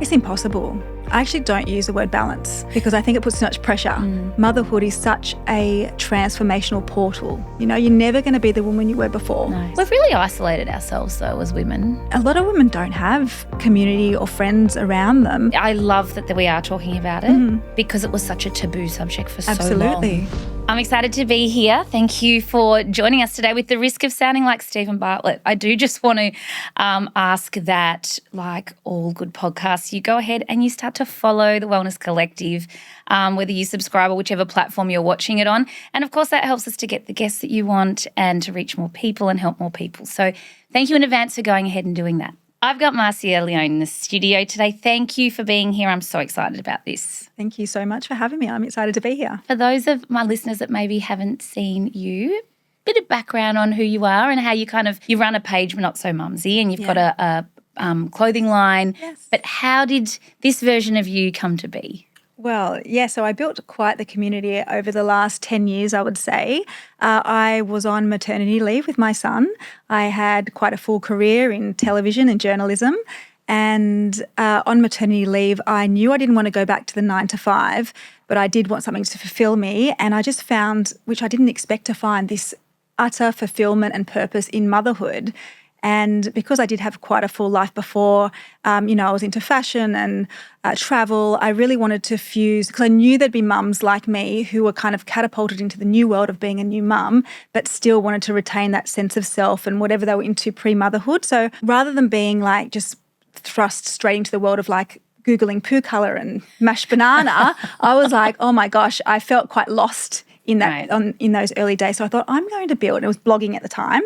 It's impossible. I actually don't use the word balance because I think it puts so much pressure. Motherhood is such a transformational portal. You know, you're never going to be the woman you were before. Nice. We've really isolated ourselves though as women. A lot of women don't have community or friends around them. I love that we are talking about it because it was such a taboo subject for so long. Absolutely. I'm excited to be here. Thank you for joining us today. With the risk of sounding like Stephen Bartlett, I do just want to ask that, like all good podcasts, you go ahead and you start to follow the Wellness Collective, whether you subscribe or whichever platform you're watching it on. And, of course, that helps us to get the guests that you want and to reach more people and help more people. So thank you in advance for going ahead and doing that. I've got Marcia Leone in the studio today. Thank you for being here. I'm so excited about this. Thank you so much for having me. I'm excited to be here. For those of my listeners that maybe haven't seen you, bit of background on who you are and how you you run a page, Not So Mumsy, and you've got a clothing line. Yes. But how did this version of you come to be? Well, yeah, so I built quite the community over the last 10 years, I would say. I was on maternity leave with my son. I had quite a full career in television and journalism. And on maternity leave, I knew I didn't want to go back to the 9 to 5, but I did want something to fulfill me. And I just found, which I didn't expect to find, this utter fulfillment and purpose in motherhood. And because I did have quite a full life before, I was into fashion and travel, I really wanted to fuse, because I knew there'd be mums like me who were kind of catapulted into the new world of being a new mum, but still wanted to retain that sense of self and whatever they were into pre-motherhood. So rather than being like just thrust straight into the world of like Googling poo colour and mashed banana, I was like, oh my gosh, I felt quite lost in that in those early days. So I thought, I'm going to build, and it was blogging at the time,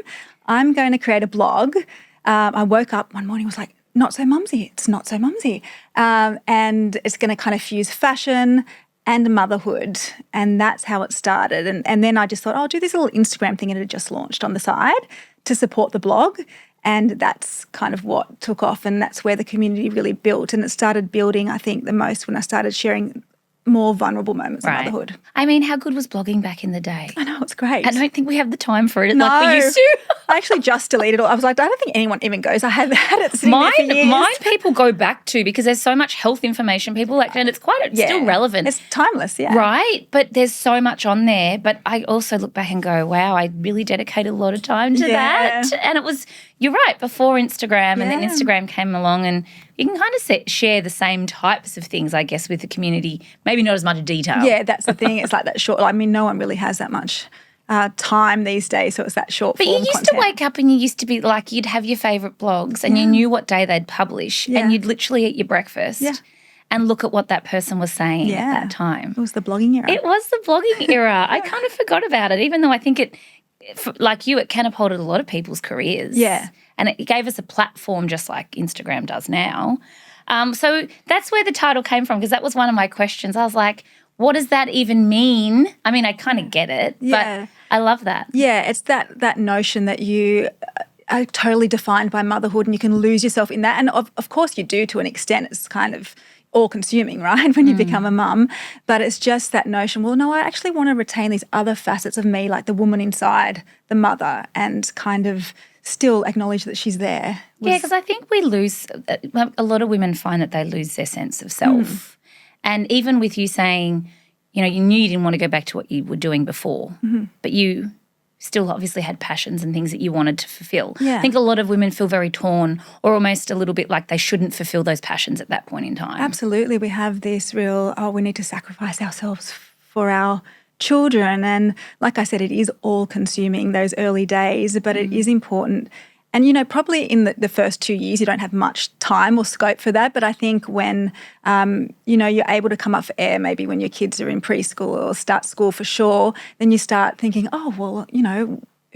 I'm going to create a blog. I woke up one morning, was like, Not So Mumsy. It's Not So Mumsy. And it's going to kind of fuse fashion and motherhood. And that's how it started. And then I just thought, I'll do this little Instagram thing, and it had just launched on the side to support the blog. And that's kind of what took off, and that's where the community really built. And it started building, I think, the most when I started sharing more vulnerable moments of motherhood. I mean, how good was blogging back in the day? I know, it's great. I don't think we have the time for it No. like we used to. I actually just deleted it. I was like, I don't think anyone even goes. I had it sitting there for years. Mine people go back to because there's so much health information. People and it's quite still relevant. It's timeless, yeah. Right? But there's so much on there. But I also look back and go, wow, I really dedicated a lot of time to that. And it was, you're right, before Instagram, and then Instagram came along, and you can kind of share the same types of things, I guess, with the community, maybe not as much detail. Yeah, that's the thing. It's like that short, I mean, no one really has that much time these days, so it's that short form But you used to wake up and you used to be like, you'd have your favourite blogs and you knew what day they'd publish and you'd literally eat your breakfast and look at what that person was saying at that time. It was the blogging era. It was the blogging era. I kind of forgot about it, even though I think like you, it catapulted a lot of people's careers. Yeah. And it gave us a platform just like Instagram does now. So that's where the title came from, because that was one of my questions. I was like, what does that even mean? I mean, I kind of get it, but I love that. Yeah, it's that notion that you are totally defined by motherhood and you can lose yourself in that. And of course you do to an extent. It's kind of all-consuming, right, when you become a mum. But it's just that notion, well, no, I actually want to retain these other facets of me, like the woman inside, the mother, and kind of still acknowledge that she's there. Yeah, because I think we lose – a lot of women find that they lose their sense of self. And even with you saying, you knew you didn't want to go back to what you were doing before, but you still obviously had passions and things that you wanted to fulfill. Yeah. I think a lot of women feel very torn, or almost a little bit like they shouldn't fulfill those passions at that point in time. Absolutely. We have this real, we need to sacrifice ourselves for our children. And like I said, it is all-consuming those early days, but it is important. And, probably in the first 2 years you don't have much time or scope for that. But I think when, you're able to come up for air, maybe when your kids are in preschool or start school for sure, then you start thinking, oh, well,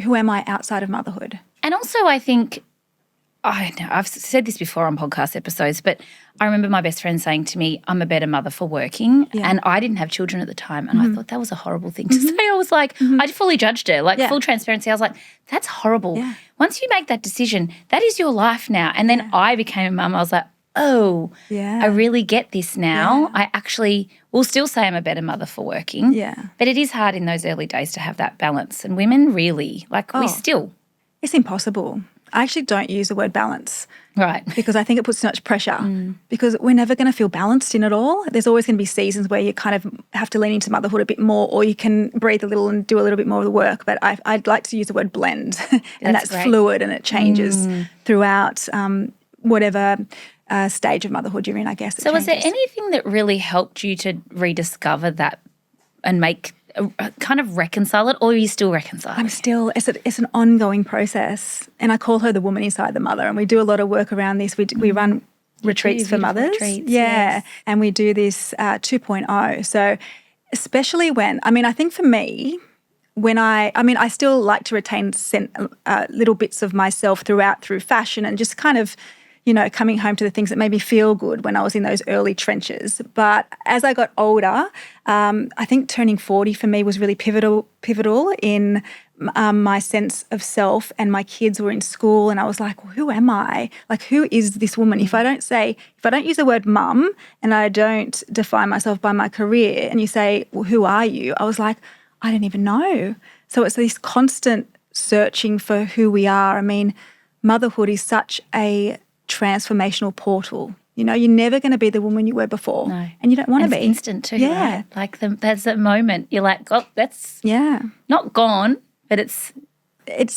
who am I outside of motherhood? And also I think, I know I've said this before on podcast episodes, but I remember my best friend saying to me, I'm a better mother for working. And I didn't have children at the time. And I thought that was a horrible thing to say. I was like, I fully judged her, full transparency. I was like, that's horrible. Yeah. Once you make that decision, that is your life now. And then I became a mum. I was like, oh, I really get this now. I actually will still say I'm a better mother for working. Yeah. But it is hard in those early days to have that balance. And women really, we still. It's impossible. I actually don't use the word balance Right. Because I think it puts so much pressure because we're never going to feel balanced in it all. There's always going to be seasons where you kind of have to lean into motherhood a bit more, or you can breathe a little and do a little bit more of the work. But I'd like to use the word blend, and that's great. fluid and it changes throughout whatever stage of motherhood you're in, I guess. So was there anything that really helped you to rediscover that and make kind of reconcile it, or are you still reconciling? I'm still, it's an ongoing process, and I call her the woman inside the mother, and we do a lot of work around this. We run retreats for mothers. Retreats, yeah. yes. And we do this 2.0. So especially when, I think for me, when I still like to retain little bits of myself through fashion and just kind of, coming home to the things that made me feel good when I was in those early trenches. But as I got older, I think turning 40 for me was really pivotal in my sense of self, and my kids were in school and I was like, well, who am I? Like, who is this woman? If I don't use the word mum and I don't define myself by my career, and you say, well, who are you? I was like, I don't even know. So it's this constant searching for who we are. Motherhood is such a transformational portal. You're never going to be the woman you were before. No. And you don't want to be. It's instant too, right? Like there's that moment you're like, oh, that's not gone, but it's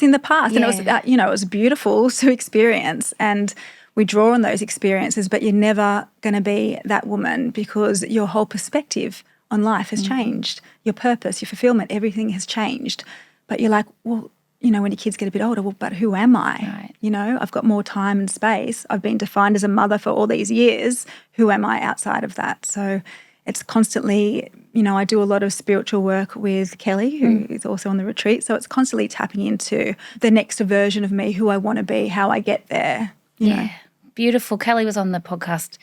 in the past. And it was, it was beautiful to experience, and we draw on those experiences, but you're never going to be that woman because your whole perspective on life has changed. Your purpose, your fulfillment, everything has changed. But you're like, well, when your kids get a bit older, well, but who am I? Right. I've got more time and space. I've been defined as a mother for all these years. Who am I outside of that? So it's constantly, I do a lot of spiritual work with Kelly, who is also on the retreat. So it's constantly tapping into the next version of me, who I want to be, how I get there. You know. Beautiful. Kelly was on the podcast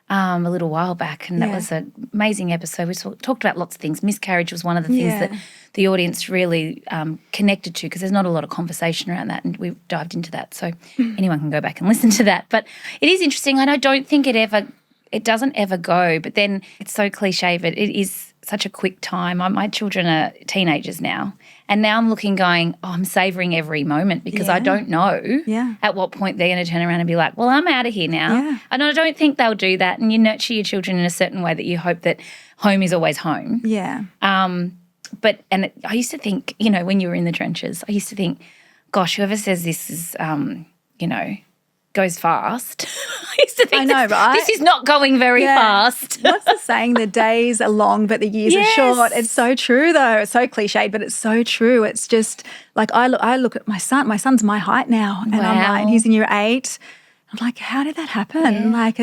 a little while back, and that was an amazing episode. We talked about lots of things. Miscarriage was one of the things that the audience really connected to, because there's not a lot of conversation around that, and we dived into that. So anyone can go back and listen to that. But it is interesting, and I don't think it doesn't ever go, but then it's so cliche, but it is such a quick time. My children are teenagers now, and now I'm going, I'm savouring every moment, because I don't know at what point they're going to turn around and be like, well, I'm out of here now. Yeah. And I don't think they'll do that, and you nurture your children in a certain way that you hope that home is always home. Yeah. I used to think, when you were in the trenches, I used to think, gosh, whoever says this is, goes fast. I used to think, I know, right? This is not going very fast. What's the saying? The days are long, but the years are short. It's so true, though. It's so cliched, but it's so true. It's just like I look at my son. My son's my height now, and I'm like, he's in year 8. I'm like, how did that happen? Yeah. Like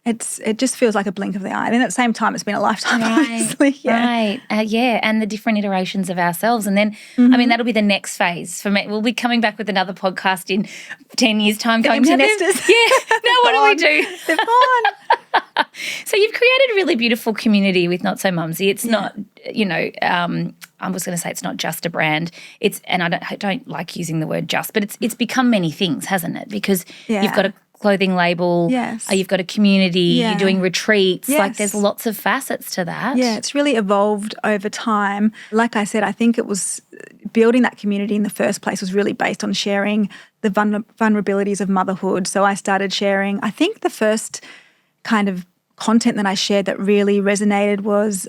it just feels like a blink of the eye. And at the same time, it's been a lifetime, obviously. Right. And the different iterations of ourselves. And then, that'll be the next phase for me. We'll be coming back with another podcast in 10 years' time going to nesters. Now what do we do? They're gone. So you've created a really beautiful community with Not So Mumsy. It's not, I was going to say it's not just a brand. And I don't like using the word just, but it's become many things, hasn't it? Because you've got a clothing label. Yes. You've got a community. Yeah. You're doing retreats. Yes. Like there's lots of facets to that. Yeah, it's really evolved over time. Like I said, I think it was building that community in the first place was really based on sharing the vulnerabilities of motherhood. So I started sharing, I think the first kind of content that I shared that really resonated was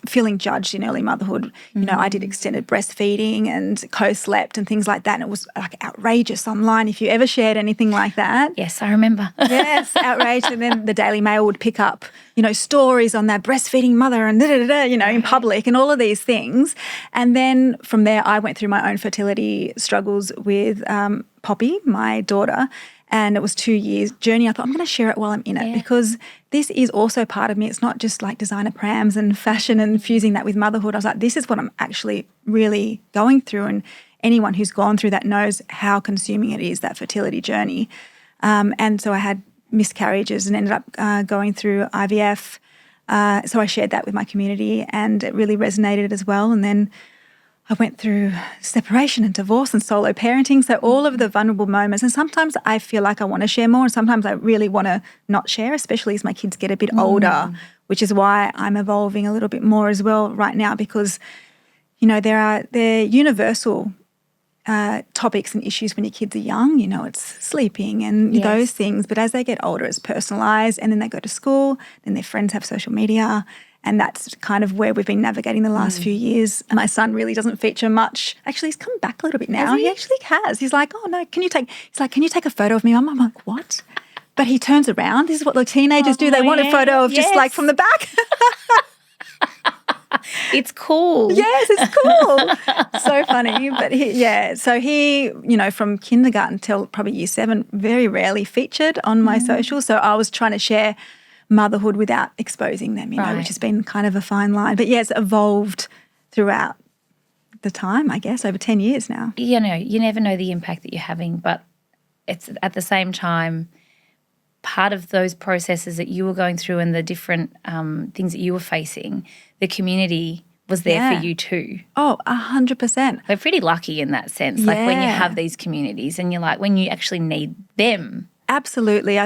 feeling judged in early motherhood. I did extended breastfeeding and co-slept and things like that, and it was like outrageous online if you ever shared anything like that. Yes, I remember. Yes, outrageous. And then the Daily Mail would pick up, stories on that breastfeeding mother and in public and all of these things. And then from there, I went through my own fertility struggles with Poppy, my daughter. And it was 2 years journey. I thought, I'm going to share it while I'm in it because this is also part of me. It's not just like designer prams and fashion and fusing that with motherhood. I was like, this is what I'm actually really going through. And anyone who's gone through that knows how consuming it is, that fertility journey. And so I had miscarriages and ended up going through IVF. So I shared that with my community, and it really resonated as well. And then I went through separation and divorce and solo parenting, so all of the vulnerable moments. And sometimes I feel like I want to share more, and sometimes I really want to not share, especially as my kids get a bit older, which is why I'm evolving a little bit more as well right now, because, they're universal topics and issues when your kids are young. You know, it's sleeping and Yes. those things. But as they get older, it's personalised, and then they go to school, then their friends have social media, and that's kind of where we've been navigating the last few years. And my son really doesn't feature much. Actually, he's come back a little bit now. Has he? He actually has. He's like, oh, no, can you take a photo of me, Mum? I'm like, what? But he turns around. This is what the teenagers do. They want a photo of just like from the back. It's cool. Yes, it's cool. So funny. But he, you know, from kindergarten till probably year 7, very rarely featured on my social. So I was trying to share motherhood without exposing them, you know, which has been kind of a fine line. But yeah, it's evolved throughout the time, I guess, over 10 years now. You know, you never know the impact that you're having, but it's at the same time part of those processes that you were going through and the different things that you were facing, the community was there for you too. Oh, 100%. We're pretty lucky in that sense. Like when you have these communities and you're like, when you actually need them. Absolutely.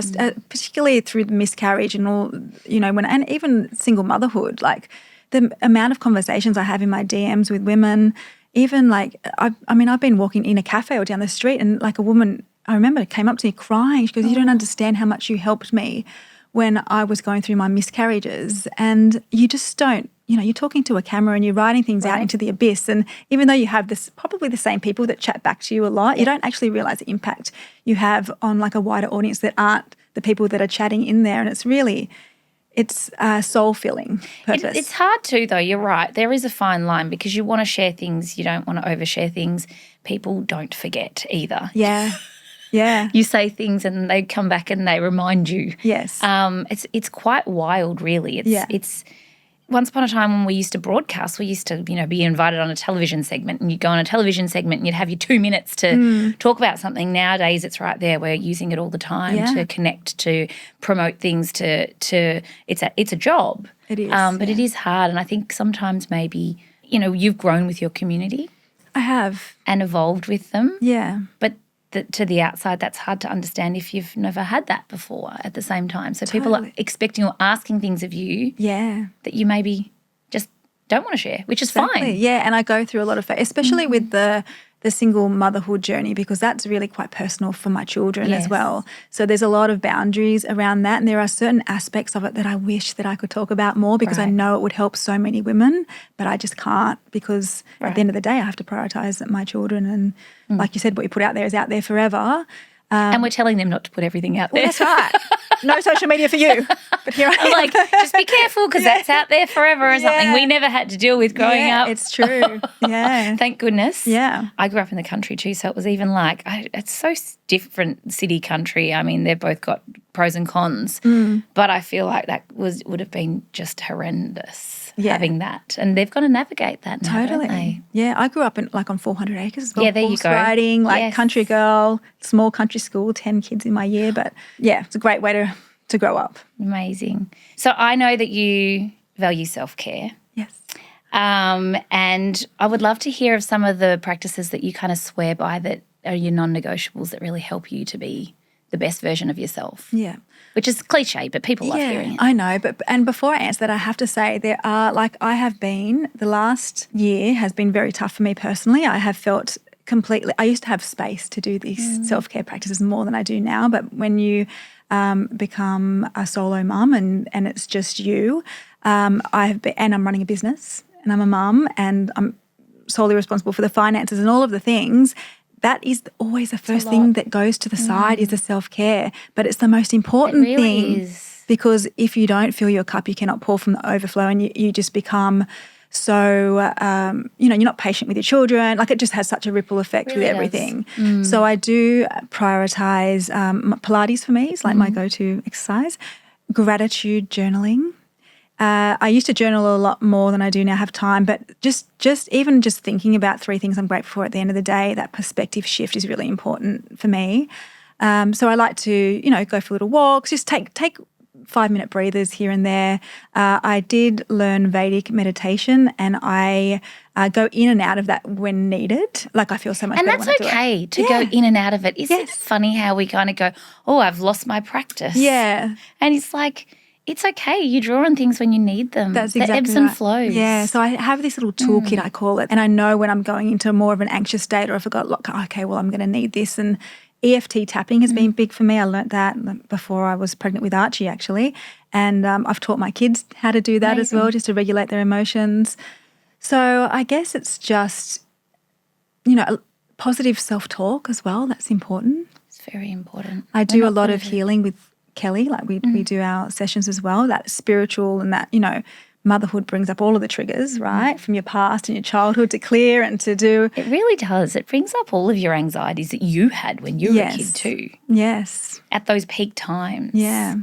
Particularly through the miscarriage and all, you know, and even single motherhood, like the amount of conversations I have in my DMs with women, even like, I've been walking in a cafe or down the street and like a woman, I remember, came up to me crying. She goes, you don't understand how much you helped me when I was going through my miscarriages. And you just don't, you know, you're talking to a camera and you're writing things out into the abyss. And even though you have probably the same people that chat back to you a lot, you don't actually realise the impact you have on like a wider audience that aren't the people that are chatting in there. And it's soul-filling purpose. It's hard too, though. You're right. There is a fine line because you want to share things. You don't want to overshare things. People don't forget either. Yeah. Yeah. You say things and they come back and they remind you. Yes. It's quite wild, really. It's once upon a time when we used to broadcast, we used to, you know, be invited on a television segment and you'd go on a television segment and you'd have your 2 minutes to talk about something. Nowadays it's right there. We're using it all the time to connect, to promote things, to it's a job. It is. But it is hard, and I think sometimes maybe, you know, you've grown with your community. I have. And evolved with them. Yeah. But to the outside, that's hard to understand if you've never had that before at the same time. So people are expecting or asking things of you that you maybe just don't want to share, which is fine. Yeah, and I go through a lot of, especially with the single motherhood journey, because that's really quite personal for my children as well. So there's a lot of boundaries around that, and there are certain aspects of it that I wish that I could talk about more because I know it would help so many women, but I just can't because at the end of the day I have to prioritise my children, and like you said, what you put out there is out there forever. And we're telling them not to put everything out there. Well, that's right. No social media for you. But here I am. Like, just be careful because that's out there forever or something we never had to deal with growing up. It's true. Yeah. Thank goodness. Yeah. I grew up in the country too, so it was even like, it's so different city country. I mean, they've both got pros and cons, but I feel like that would have been just horrendous. Having that, and they've got to navigate that now, don't they? Yeah, I grew up on 400 acres as well. Yeah, there you go. Riding, country girl, small country school, 10 kids in my year, but yeah, it's a great way to grow up. Amazing. So I know that you value self-care. Yes. And I would love to hear of some of the practices that you kind of swear by that are your non-negotiables that really help you to be the best version of yourself. Yeah. Which is cliche, but people love hearing it. I know. And before I answer that, I have to say the last year has been very tough for me personally. I have felt I used to have space to do these self-care practices more than I do now. But when you become a solo mum and it's just you, and I'm running a business and I'm a mum and I'm solely responsible for the finances and all of the things, that is always the first thing that goes to the side is the self-care. But it's the most important thing because if you don't fill your cup, you cannot pour from the overflow, and you just become so, you're not patient with your children. Like, it just has such a ripple effect with everything. So I do prioritise Pilates for me. It's like my go-to exercise. Gratitude journaling. I used to journal a lot more than I do now, have time, but just thinking about 3 things I'm grateful for at the end of the day, that perspective shift is really important for me. So I like to, go for little walks, just take 5-minute breathers here and there. I did learn Vedic meditation, and I go in and out of that when needed. Like, I feel so much better when I do it. And that's okay to go in and out of it. Isn't it funny how we kind of go, oh, I've lost my practice? Yeah. And it's like, it's okay. You draw on things when you need them. That's the exactly ebbs right. and flows. Yeah, so I have this little toolkit, I call it, and I know when I'm going into more of an anxious state or if I've got, okay, well, I'm going to need this. And EFT tapping has been big for me. I learnt that before I was pregnant with Archie, actually. And I've taught my kids how to do that as well, just to regulate their emotions. So I guess it's just, positive self-talk as well. That's important. It's very important. I do a lot of healing with Kelly, like we do our sessions as well, that spiritual and that, motherhood brings up all of the triggers, right, from your past and your childhood to clear and to do. It really does. It brings up all of your anxieties that you had when you were a kid too. Yes. At those peak times. Yeah.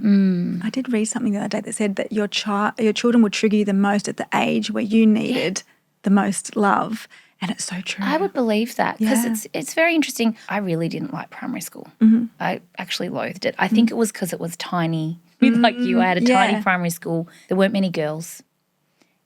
I did read something the other day that said that your children would trigger you the most at the age where you needed the most love. And it's so true. I would believe that because it's very interesting. I really didn't like primary school. I actually loathed it. I think it was because it was tiny. Like you, I had a tiny primary school. There weren't many girls.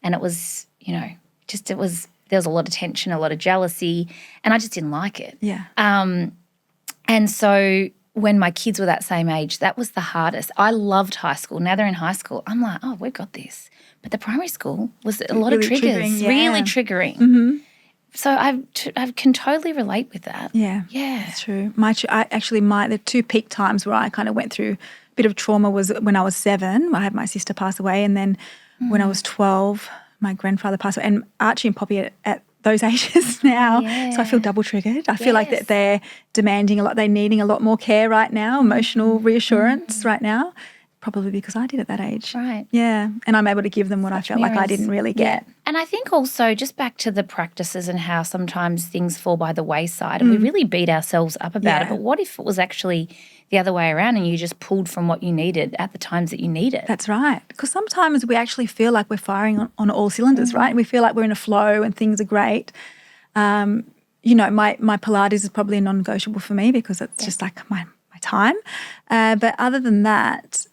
And it was, there was a lot of tension, a lot of jealousy, and I just didn't like it. Yeah. And so when my kids were that same age, that was the hardest. I loved high school. Now they're in high school. I'm like, oh, we've got this. But the primary school was a lot of triggers, really triggering. So I can totally relate with that. Yeah, that's true. The two peak times where I kind of went through a bit of trauma was when I was 7. I had my sister pass away, and then when I was 12, my grandfather passed away. And Archie and Poppy at those ages now, so I feel double triggered. I feel like that they're demanding a lot. They're needing a lot more care right now, emotional reassurance right now. Probably because I did at that age. Right. Yeah. And I'm able to give them what I felt like I didn't really get. And I think also just back to the practices and how sometimes things fall by the wayside and we really beat ourselves up about it. But what if it was actually the other way around and you just pulled from what you needed at the times that you need it? That's right. Because sometimes we actually feel like we're firing on all cylinders, right? We feel like we're in a flow and things are great. My Pilates is probably a non-negotiable for me because it's just like my time. But other than that,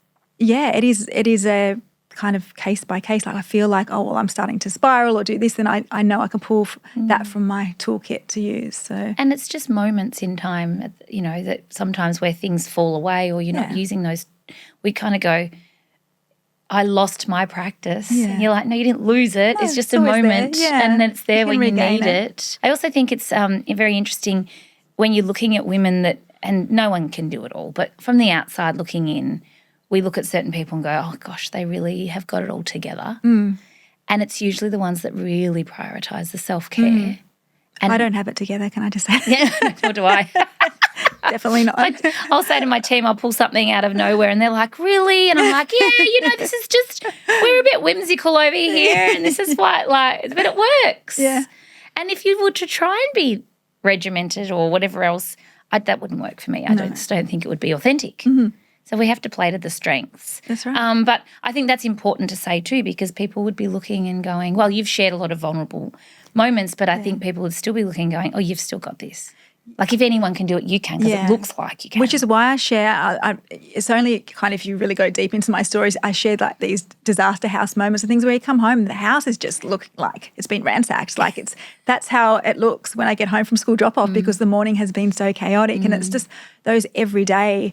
it is a kind of case by case. Like I feel like, oh, well, I'm starting to spiral or do this, and I know I can pull that from my toolkit to use. So, and it's just moments in time, that sometimes where things fall away or you're not using those, we kind of go, I lost my practice. Yeah. And you're like, no, you didn't lose it. No, it's just a moment and then it's there when you need it. I also think it's very interesting when you're looking at women and no one can do it all, but from the outside looking in, we look at certain people and go, oh, gosh, they really have got it all together. And it's usually the ones that really prioritise the self-care. And I don't have it together, can I just say? Yeah, nor do I. Definitely not. I'll say to my team, I'll pull something out of nowhere and they're like, really? And I'm like, this is just, we're a bit whimsical over here and this is like, but it works. Yeah. And if you were to try and be regimented or whatever else, that wouldn't work for me. I just don't think it would be authentic. So we have to play to the strengths. That's right. But I think that's important to say too because people would be looking and going, well, you've shared a lot of vulnerable moments, but I think people would still be looking and going, oh, you've still got this. Like if anyone can do it, you can because it looks like you can. Which is why I share, it's only kind of if you really go deep into my stories, I share like these disaster house moments and things where you come home and the house is just looking like it's been ransacked. Like that's how it looks when I get home from school drop-off because the morning has been so chaotic and it's just those everyday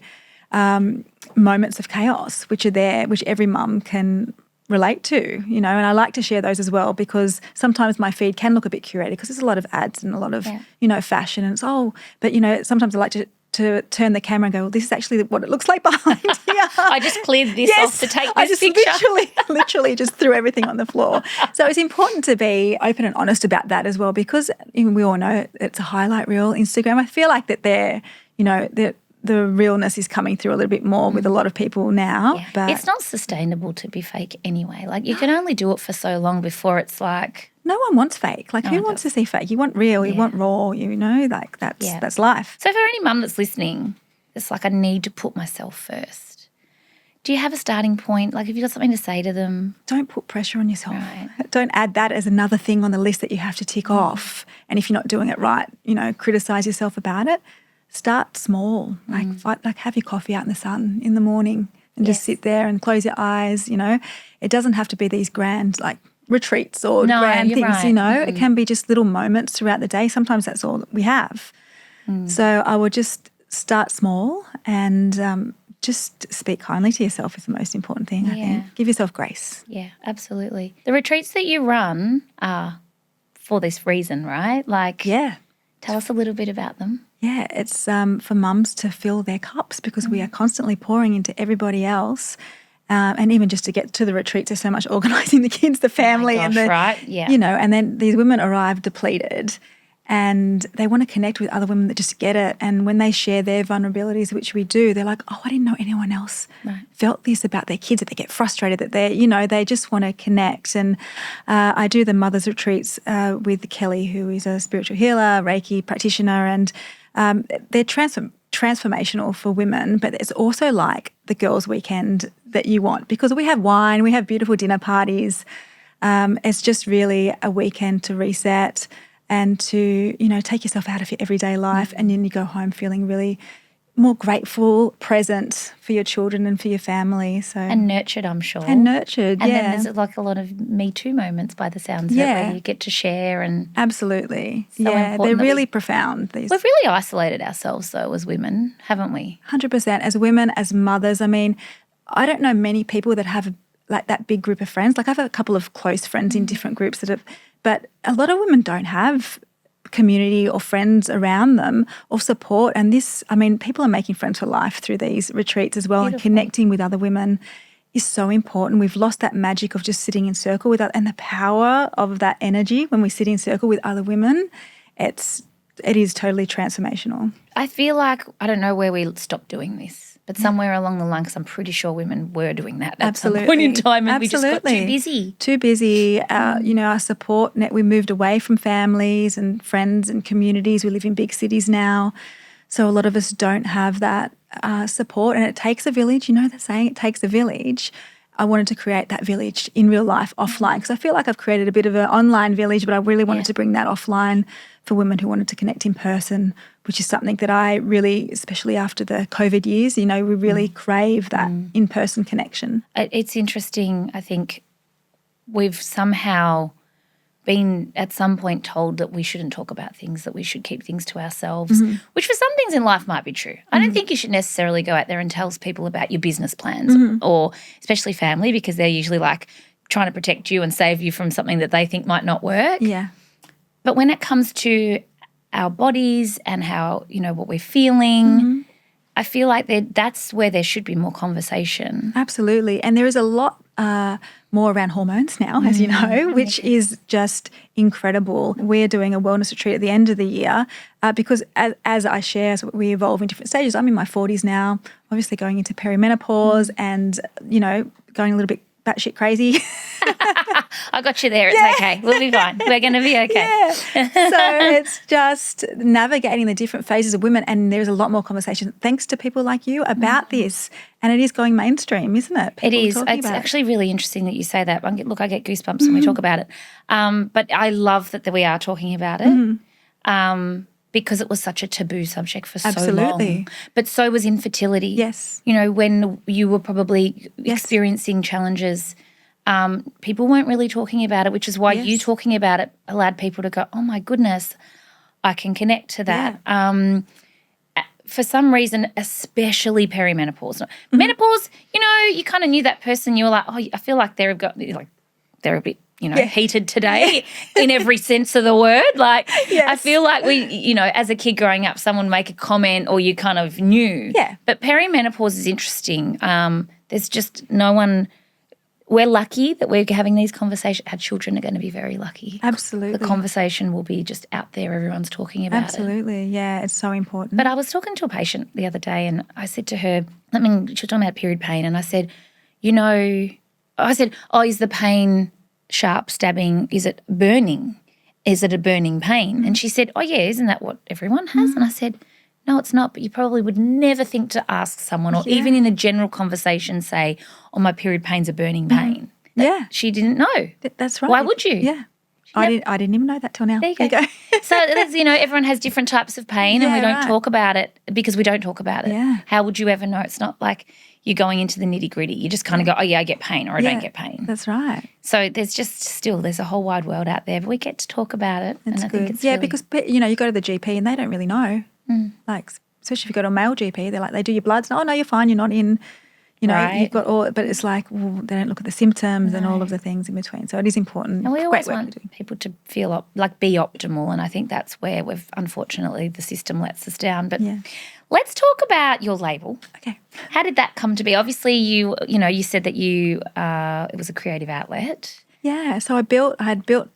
moments of chaos which are there, which every mum can relate to, and I like to share those as well because sometimes my feed can look a bit curated because there's a lot of ads and a lot of, fashion and but sometimes I like to turn the camera and go, well, this is actually what it looks like behind here. I just cleared this off to take this picture. literally just threw everything on the floor. So it's important to be open and honest about that as well because we all know it's a highlight reel, Instagram. I feel like that the realness is coming through a little bit more with a lot of people now. Yeah. But it's not sustainable to be fake anyway. Like you can only do it for so long before it's like... No one wants fake. Like who wants to see fake? You want real, you want raw, like that's life. So for any mum that's listening, it's like I need to put myself first. Do you have a starting point? Like have you got something to say to them? Don't put pressure on yourself. Right. Don't add that as another thing on the list that you have to tick off. And if you're not doing it right, criticise yourself about it. Start small, like have your coffee out in the sun in the morning and just sit there and close your eyes, It doesn't have to be these grand like retreats or grand things, right. It can be just little moments throughout the day. Sometimes that's all that we have. So I would just start small and just speak kindly to yourself is the most important thing, I think. Give yourself grace. Yeah, absolutely. The retreats that you run are for this reason, right? Like, tell us a little bit about them. Yeah, it's for mums to fill their cups because we are constantly pouring into everybody else. And even just to get to the retreats, there's so much organising the kids, the family, and and then these women arrive depleted and they want to connect with other women that just get it. And when they share their vulnerabilities, which we do, they're like, oh, I didn't know anyone else felt this about their kids, that they get frustrated, that they just want to connect. And I do the mothers retreats with Kelly, who is a spiritual healer, Reiki practitioner, and they're transformational for women, but it's also like the girls' weekend that you want because we have wine, we have beautiful dinner parties. It's just really a weekend to reset and to, take yourself out of your everyday life, and then you go home feeling really more grateful, present for your children and for your family. And nurtured, I'm sure. And nurtured, And then there's like a lot of Me Too moments by the sounds of it, where you get to share and... Absolutely. They're really profound. We've really isolated ourselves, though, as women, haven't we? 100%. As women, as mothers, I mean, I don't know many people that have like that big group of friends. Like I have a couple of close friends in different groups but a lot of women don't have community or friends around them or support. And people are making friends for life through these retreats as well. Beautiful. And connecting with other women is so important. We've lost that magic of just sitting in circle with and the power of that energy when we sit in circle with other women. It is totally transformational. I feel like, I don't know where we stopped doing this, but somewhere along the line, because I'm pretty sure women were doing that at some point in time, and we just got too busy. Too busy. Our support net, we moved away from families and friends and communities. We live in big cities now. So a lot of us don't have that support, and it takes a village. You know that saying, it takes a village. I wanted to create that village in real life, offline, because I feel like I've created a bit of an online village, but I really wanted to bring that offline for women who wanted to connect in person, which is something that I really, especially after the COVID years, we really crave that in-person connection. It's interesting. I think we've somehow been at some point told that we shouldn't talk about things, that we should keep things to ourselves, which for some things in life might be true. I don't think you should necessarily go out there and tell people about your business plans or especially family, because they're usually like trying to protect you and save you from something that they think might not work. Yeah. But when it comes to our bodies and how, what we're feeling, I feel like that's where there should be more conversation. Absolutely. And there is a lot more around hormones now, as you know, which is just incredible. We're doing a wellness retreat at the end of the year because as I share, as we evolve in different stages, I'm in my 40s now, obviously going into perimenopause and, going a little bit batshit crazy. I got you there. It's okay. We'll be fine. We're going to be okay. So it's just navigating the different phases of women, and there's a lot more conversation thanks to people like you about this. And it is going mainstream, isn't it? It is. It's actually really interesting that you say that. Look, I get goosebumps when we talk about it. But I love that we are talking about it. Because it was such a taboo subject for so long. But so was infertility. Yes. When you were probably experiencing challenges, people weren't really talking about it, which is why you talking about it allowed people to go, oh, my goodness, I can connect to that. Yeah. For some reason, especially perimenopause. Menopause, you kind of knew that person. You were like, oh, I feel like they're a bit heated today in every sense of the word. Like, I feel like we, as a kid growing up, someone make a comment or you kind of knew. Yeah. But perimenopause is interesting. There's just no one. We're lucky that we're having these conversations. Our children are going to be very lucky. Absolutely. The conversation will be just out there. Everyone's talking about it. Absolutely. Yeah, it's so important. But I was talking to a patient the other day and I said to her, she was talking about period pain, and I said, oh, is the pain sharp, stabbing, is it burning? Is it a burning pain? And she said, oh, yeah, isn't that what everyone has? And I said, no, it's not, but you probably would never think to ask someone or even in a general conversation say, oh, my period pain's a burning pain. She didn't know. That's right. Why would you? Yeah. I didn't even know that till now. There you go. So there's, everyone has different types of pain and we don't talk about it because we don't talk about it. Yeah. How would you ever know? It's not like you're going into the nitty-gritty. You just kind of go, oh, yeah, I get pain or I don't get pain. That's right. So there's a whole wide world out there, but we get to talk about it. That's and good. I think it's because, you go to the GP and they don't really know. Like especially if you go to a male GP, they're like, they do your bloods. Oh, no, you're fine. You're not in, you've got all, but it's like, well, they don't look at the symptoms and all of the things in between. So it is important. And we always Great work want people to feel be optimal. And I think that's where unfortunately, the system lets us down. But let's talk about your label. Okay. How did that come to be? Obviously, you said that it was a creative outlet. Yeah. So I had built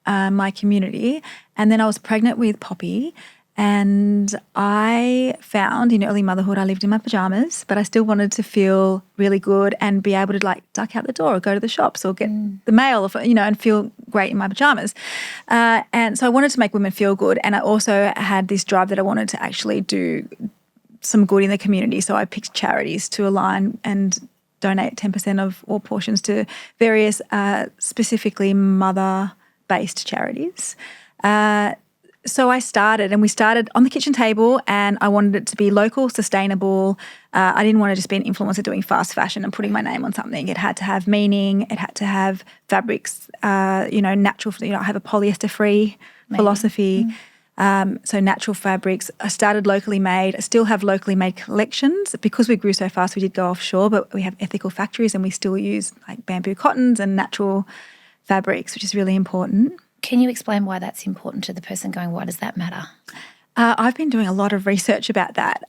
my community, and then I was pregnant with Poppy. And I found in early motherhood, I lived in my pajamas, but I still wanted to feel really good and be able to like duck out the door or go to the shops or get the mail, or, and feel great in my pajamas. And so I wanted to make women feel good. And I also had this drive that I wanted to actually do some good in the community. So I picked charities to align and donate 10% of all portions to various specifically mother-based charities. So we started on the kitchen table, and I wanted it to be local, sustainable. I didn't want to just be an influencer doing fast fashion and putting my name on something. It had to have meaning. It had to have fabrics, natural. I have a polyester-free philosophy. So natural fabrics. I started locally made. I still have locally made collections. Because we grew so fast, we did go offshore, but we have ethical factories and we still use like bamboo cottons and natural fabrics, which is really important. Can you explain why that's important to the person going, why does that matter? I've been doing a lot of research about that.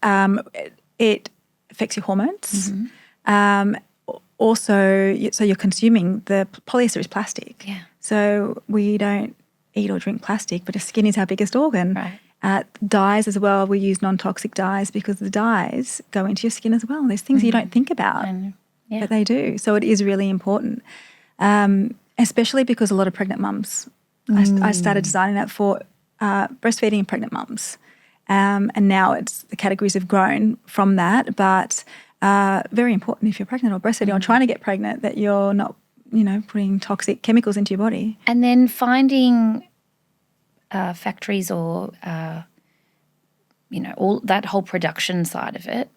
It affects your hormones. Also, so you're consuming, the polyester is plastic. Yeah. So we don't eat or drink plastic, but the skin is our biggest organ. Right. Dyes as well, we use non-toxic dyes because the dyes go into your skin as well. There's things you don't think about, but they do. So it is really important, especially because a lot of pregnant mums, I started designing that for breastfeeding and pregnant mums. And now the categories have grown from that, but very important if you're pregnant or breastfeeding or trying to get pregnant, that you're not, putting toxic chemicals into your body. And then finding factories or, all that whole production side of it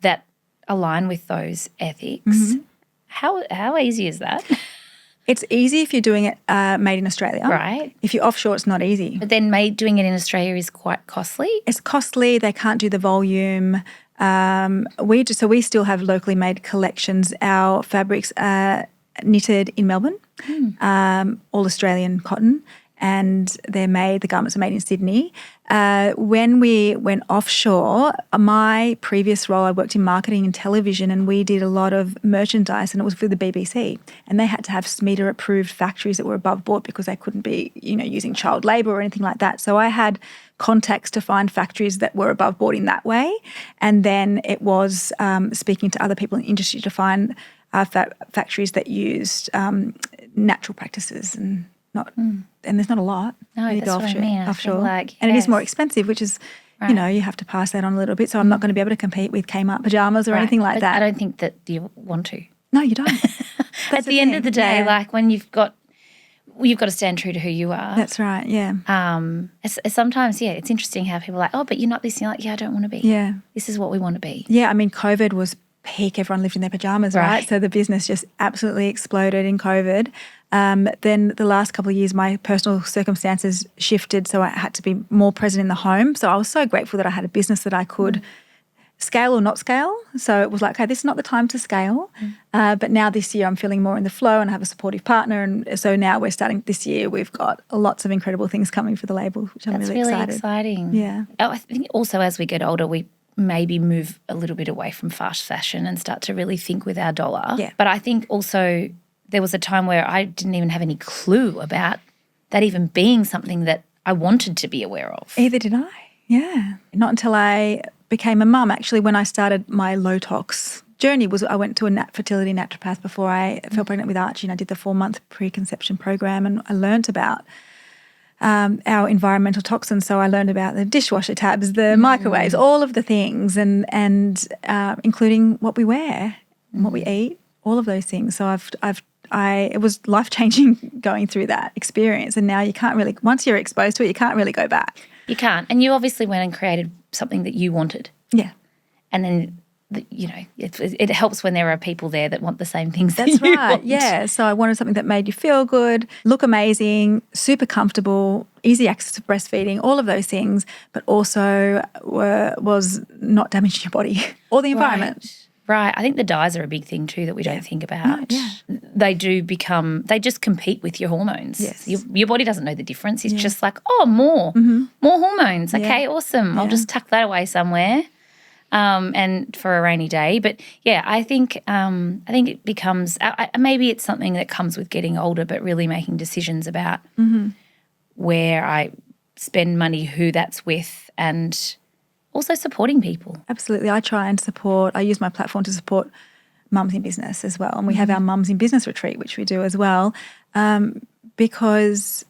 that align with those ethics. How easy is that? It's easy if you're doing it made in Australia. Right. If you're offshore, it's not easy. But then doing it in Australia is quite costly. It's costly. They can't do the volume. So we still have locally made collections. Our fabrics are knitted in Melbourne, all Australian cotton, and the garments are made in Sydney. When we went offshore, my previous role, I worked in marketing and television, and we did a lot of merchandise, and it was for the BBC. And they had to have SMETA-approved factories that were above board because they couldn't be, using child labour or anything like that. So I had contacts to find factories that were above board in that way. And then it was speaking to other people in the industry to find factories that used natural practices and and there's not a lot. No, that's what I mean. Offshore. And it is more expensive, which is, you have to pass that on a little bit. So I'm not going to be able to compete with Kmart pajamas or anything like that. I don't think that you want to. No, you don't. At the end of the day, like when you've got to stand true to who you are. That's right, yeah. Sometimes, it's interesting how people are like, oh, but you're not this. And you're like, yeah, I don't want to be. Yeah. This is what we want to be. Yeah, I mean, COVID was peak. Everyone lived in their pajamas, right? So the business just absolutely exploded in COVID. Then the last couple of years, my personal circumstances shifted, so I had to be more present in the home. So I was so grateful that I had a business that I could scale or not scale. So it was like, okay, this is not the time to scale. But now this year I'm feeling more in the flow and I have a supportive partner. And so now we're starting this year, we've got lots of incredible things coming for the label, which I'm really excited. That's really exciting. Yeah. I think also as we get older, we maybe move a little bit away from fast fashion and start to really think with our dollar. Yeah. But I think also there was a time where I didn't even have any clue about that even being something that I wanted to be aware of. Either did I, yeah. Not until I became a mum. Actually, when I started my low-tox journey, I went to a fertility naturopath before I fell pregnant with Archie, and I did the 4-month preconception program, and I learned about our environmental toxins. So I learned about the dishwasher tabs, the microwaves, all of the things, and including what we wear and what we eat, all of those things. So it was life-changing going through that experience, and now you can't really, once you're exposed to it, you can't really go back. You can't. And you obviously went and created something that you wanted. Yeah. And then it helps when there are people there that want the same things That's that you right. want. Yeah. So I wanted something that made you feel good, look amazing, super comfortable, easy access to breastfeeding, all of those things, but also was not damaging your body or the environment. Right. I think the dyes are a big thing too that we don't think about. No, yeah. They just compete with your hormones. Yes. Your body doesn't know the difference. It's just like, oh, more hormones. Okay, awesome. I'll just tuck that away somewhere. And for a rainy day. But yeah, I think it becomes maybe it's something that comes with getting older, but really making decisions about where I spend money, who that's with, and also supporting people. Absolutely. I use my platform to support mums in business as well. And we have our mums in business retreat, which we do as well, because,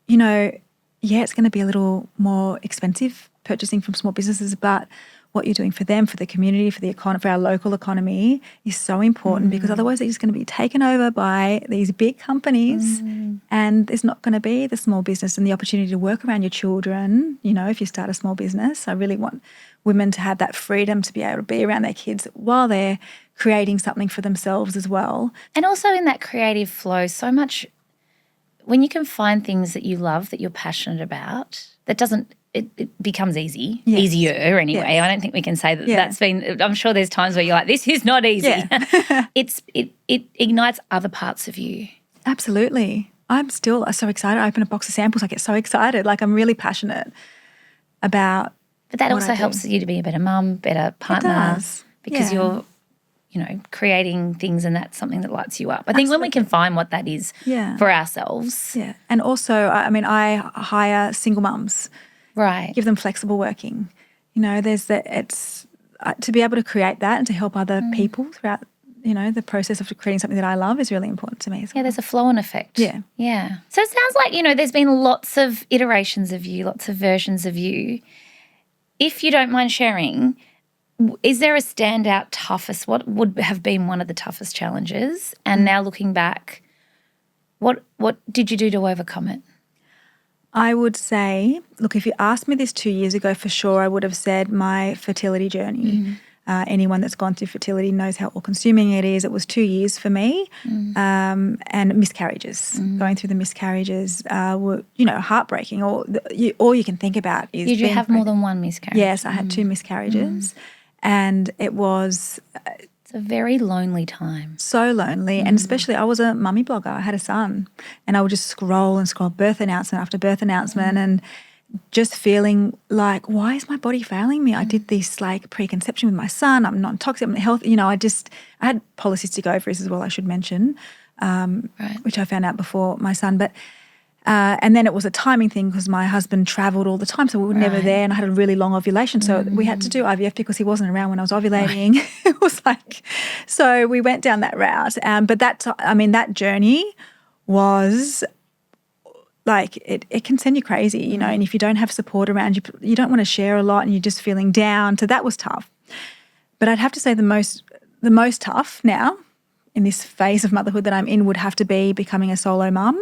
it's going to be a little more expensive purchasing from small businesses, but what you're doing for them, for the community, for the economy, for our local economy is so important because otherwise they're just going to be taken over by these big companies and there's not going to be the small business and the opportunity to work around your children, if you start a small business. I really want women to have that freedom to be able to be around their kids while they're creating something for themselves as well. And also in that creative flow, so much when you can find things that you love, that you're passionate about, that doesn't it becomes easier anyway. Yes. I don't think we can say that that's been, I'm sure there's times where you're like, this is not easy. Yeah. It ignites other parts of you. Absolutely. I'm still so excited. I open a box of samples. I get so excited. Like I'm really passionate about But that also helps you to be a better mum, better partner. It does. Because you're, creating things and that's something that lights you up. I think when we can find what that is for ourselves. Yeah. And also, I hire single mums. Right. Give them flexible working. There's it's to be able to create that and to help other people throughout, the process of creating something that I love is really important to me as well. Yeah, there's a flow-on effect. Yeah. Yeah. So it sounds like, there's been lots of iterations of you, lots of versions of you. If you don't mind sharing, is there a standout toughest, what would have been one of the toughest challenges? And now looking back, what did you do to overcome it? I would say, look, if you asked me this 2 years ago, for sure, I would have said my fertility journey. Anyone that's gone through fertility knows how all-consuming it is. It was 2 years for me, and miscarriages. Going through the miscarriages were, heartbreaking. All you can think about is Did you have more than one miscarriage? Yes, I had 2 miscarriages, and it was a very lonely time. So lonely. And especially I was a mummy blogger. I had a son and I would just scroll birth announcement after birth announcement and just feeling like, why is my body failing me? I did this preconception with my son. I'm not toxic, I'm healthy. I had polycystic ovaries as well, I should mention, which I found out before my son. But and then it was a timing thing because my husband travelled all the time, so we were never there, and I had a really long ovulation, so we had to do IVF because he wasn't around when I was ovulating. It was so we went down that route. But that journey was it can send you crazy, and if you don't have support around you, you don't want to share a lot and you're just feeling down. So that was tough. But I'd have to say the most tough now in this phase of motherhood that I'm in would have to be becoming a solo mum,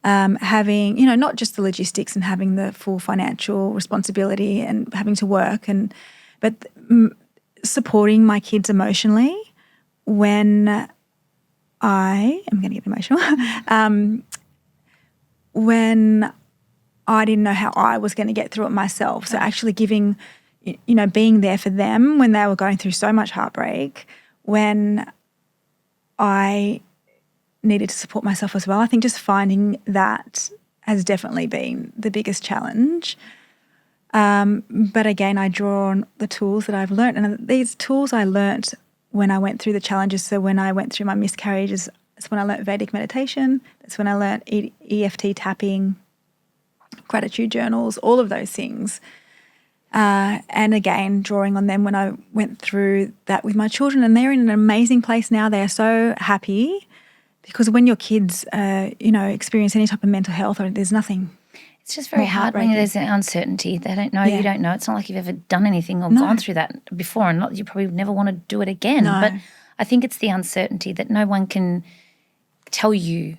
having, not just the logistics and having the full financial responsibility and having to work, but supporting my kids emotionally when I'm going to get emotional, when I didn't know how I was going to get through it myself. So actually giving, being there for them when they were going through so much heartbreak, when I needed to support myself as well. I think just finding that has definitely been the biggest challenge. But again, I draw on the tools that I've learned. And these tools I learnt when I went through the challenges. So when I went through my miscarriages, that's when I learnt Vedic meditation. That's when I learnt EFT tapping, gratitude journals, all of those things. And again, drawing on them when I went through that with my children, and they're in an amazing place now. They are so happy because when your kids, experience any type of mental health, or there's nothing. It's just very hard when there's an uncertainty. They don't know, you don't know. It's not like you've ever done anything or gone through that before, and not you probably never want to do it again. No. But I think it's the uncertainty that no one can tell you.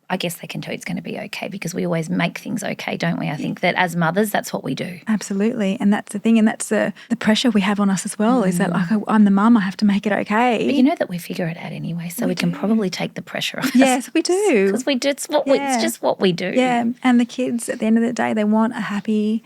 I guess they can tell it's going to be okay because we always make things okay, don't we? I think that as mothers, that's what we do. Absolutely. And that's the thing. And that's the pressure we have on us as well is that, like, I'm the mum, I have to make it okay. But you know that we figure it out anyway, so we can probably take the pressure off us. Yes, we do. Because we do. It's just what we do. Yeah. And the kids, at the end of the day, they want a happy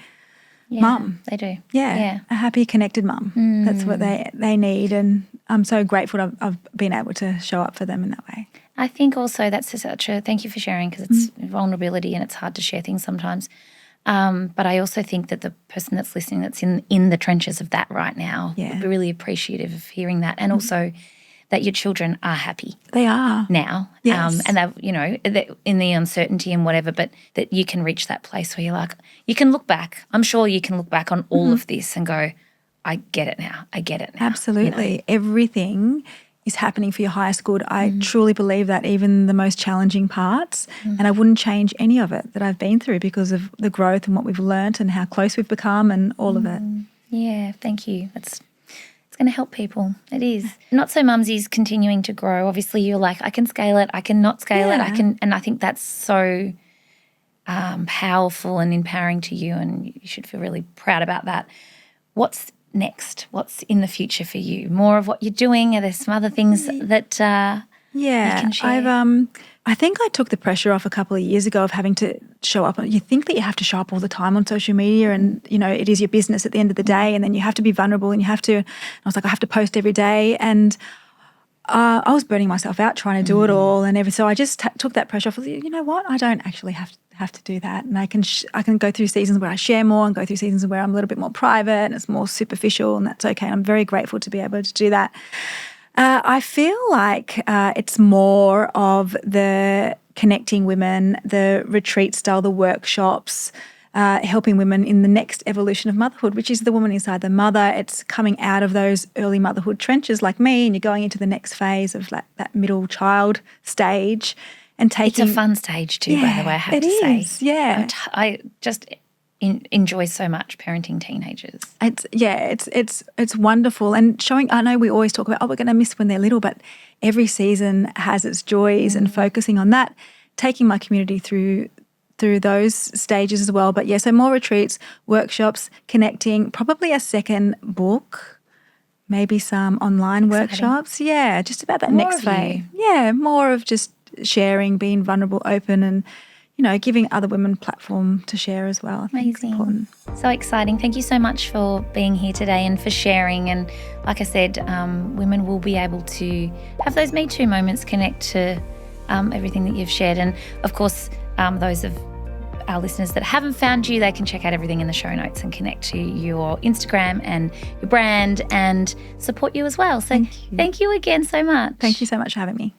mum. They do. Yeah. A happy, connected mum. That's what they need. And I'm so grateful I've been able to show up for them in that way. I think also that's such a thank you for sharing because it's vulnerability and it's hard to share things sometimes. But I also think that the person that's listening that's in the trenches of that right now would be really appreciative of hearing that, and also that your children are happy. They are now, yes. And they've in the uncertainty and whatever, but that you can reach that place where you're like, you can look back. I'm sure you can look back on all of this and go, I get it now. I get it now. Absolutely, everything is happening for your highest good. I truly believe that, even the most challenging parts, and I wouldn't change any of it that I've been through because of the growth and what we've learnt and how close we've become and all of it. Yeah, thank you. It's going to help people. It is. Not So Mumsy's continuing to grow. Obviously, you're like, I can scale it, I can not scale it, I can, and I think that's so powerful and empowering to you, and you should feel really proud about that. What's next? What's in the future for you? More of what you're doing? Are there some other things that you can share? I think I took the pressure off a couple of years ago of having to show up. You think that you have to show up all the time on social media and, it is your business at the end of the day, and then you have to be vulnerable and you have to, I was like, I have to post every day, and I was burning myself out trying to do it all and everything. So I just took that pressure off. You know what? I don't actually have to do that, and I can go through seasons where I share more and go through seasons where I'm a little bit more private and it's more superficial, and that's okay. I'm very grateful to be able to do that. I feel like it's more of the connecting women, the retreat style, the workshops, helping women in the next evolution of motherhood, which is the woman inside the mother. It's coming out of those early motherhood trenches like me, and you're going into the next phase of that middle child stage. And taking, it's a fun stage too, by the way, I have to say. Yeah. I just enjoy so much parenting teenagers. It's wonderful, and showing. I know we always talk about we're going to miss when they're little, but every season has its joys, and focusing on that, taking my community through those stages as well. But so more retreats, workshops, connecting, probably a second book, maybe some online workshops. Yeah, just about that next phase. Yeah, more of just sharing, being vulnerable, open, and giving other women platform to share as well. I think it's important. So exciting. Thank you so much for being here today and for sharing. And like I said, women will be able to have those Me Too moments, connect to everything that you've shared. And of course, those of our listeners that haven't found you, they can check out everything in the show notes and connect to your Instagram and your brand and support you as well. So thank you again so much. Thank you so much for having me.